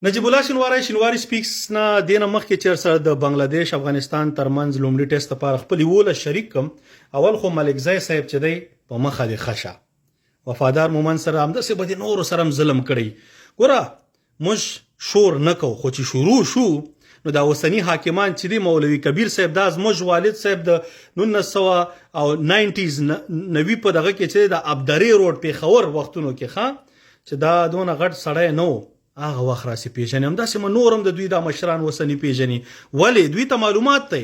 نجیب الله شینواری سپیکس نه دینه مخکې چې سره د بنگلاديش افغانستان ترمنځ لومړي ټیسټ لپاره خپل یوله شریک کم اول خو ملکزی صاحب چې دی په مخه دی خشه وفادار مومن سره هم داسې به د نورو سره هم ظلم کړی ګوره موږ شور نه کوو خو چې شروع شو نو دا اوسني حاکمان چې دی مولوي کبیر صاحب دا زموږ والد صاحب د 1990s نوي په دغه کې چې د ابدري روډ پیښور وختونو کې چې دا دونه غټ سړی نه و هغه وخت راسي پیژنې همداسې ما نورم د دوی دا مشران اوسني پیژني ولې دوی ته معلومات دی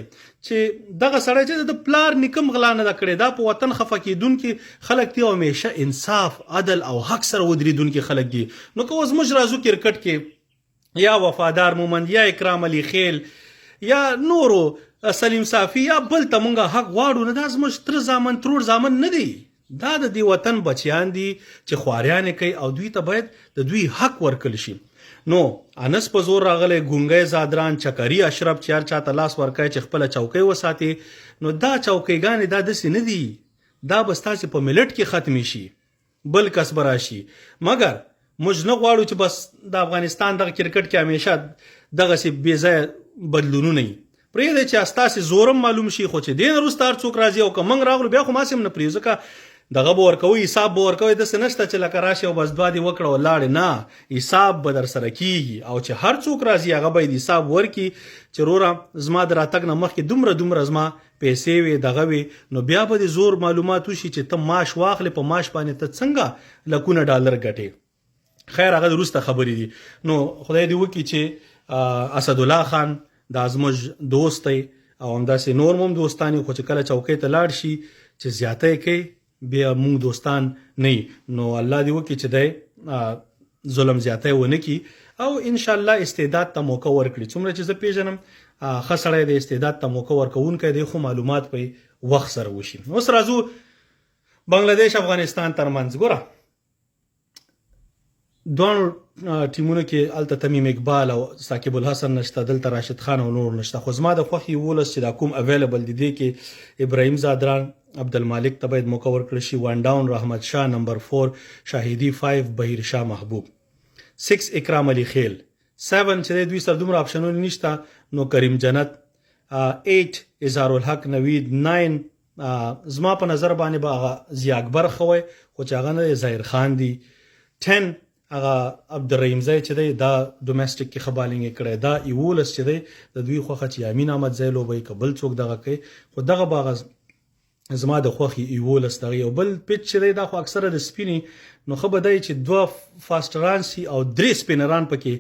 چې دغه سړی چې د پلار نکم غلا نه ده کړې دا په وطن خفه کېدونکي خلک دي او همیشه انصاف عدل او حق سره ودرېدونکي خلک دي نو که اوس موږ راځو کرکټ کې یا وفادار مومند یا اکرام علي خیل یا نورو سلیم صافي یا بل ته مونږ حق غواړو نه دا زموږ تر زامن ترور زامن نه دی دا د دې وطن بچیان دي چې خواريانې کوي او دوی ته باید د دوی حق ورکړل شي نو انس په زور راغلی ګونګی زادران چکري اشرف چې هر چاته لاس ورکوي چې خپله چوکۍ وساتي نو دا چوکیګانې دا داسې نه دي دا به ستاسې په ملت کې ختمې شي بل کس به راشي مګر موږ نه غواړو چې بس د افغانستان دغه کرکټ کې همیشه دغسې بېځایه بدلونونه وي پرېږدئ چې ستاسې زورم معلوم شي خو چې دې نه وروسته هر څوک راځي او که موږ راغلو بیا خو ماسې هم نه پرېږدو ځکه دغه به ورکوئ حساب به ورکوئ داسې نشته چې لکه راشي او بس دوه دې وکړه او لاړې نه حساب به در سره کیږي او چې هر څوک راځي هغه باید حساب ورکړي چې وروره زما د راتګ نه مخکې دومره زما پیسې وې دغه وې نو بیا به د زور معلومات وشي چې ته معاش واخلې په معاش باندې ته څنګه لکونه ډالر ګټې خیر هغه د وروسته خبرې دي نو خدای دې وکړي چې اسدالله خان دا زموږ دوست دی او همداسې نور هم دوستان خو چې کله چوکۍ ته لاړ شي چې زیاتی کوي بیا مونږ دوستان نه نو الله دې وکړي چې دی ظلم زیاتی ونه کړي او انشاءالله استعداد ته موقع ورکړي څومره چې زه پیژنم ښه سړی د استعداد ته موقع ورکوونکی دی خو معلومات په وخت سره وشي اوس راځو بنگلاديش افغانستان ترمنځ ګوره دوه ټیمونو کې هلته تمیم اقبال او ثاقب الحسن نشته دلته راشد خان او نور نشته خو زما د خوښې 11 چې دا کوم اویلیبل دي دې کې ابراهیم زادران عبدالمالک ته باید موقع ورکړل شي وان ډاون رحمت شاه نمبر 4 شاهدي 5 بهیر شاه محبوب 6 اکرام علي خیل 7 چې دوی سره دومره اپشنونه نشته نو کریم جنت 8 اظهار الحق نوید 9 زما په نظر باندې به هغه ضیا اکبر خوی خو چې هغه نه ظاهر خان دی 10 هغه عبدالرحیم زی چې دی دا ډومېسټک کې ښه بالینګ یې کړی دا 11 چې دی د دوی خوښه چې یامین احمد زی لوبوي که بل څوک دغه کوي خو دغه به هغه زما د خوښې 11 دغه یو بل پیچ چې دی دا خو اکثره د سپینې نو ښه به دی چې 2 فاسټران سي او 3 سپینران پکې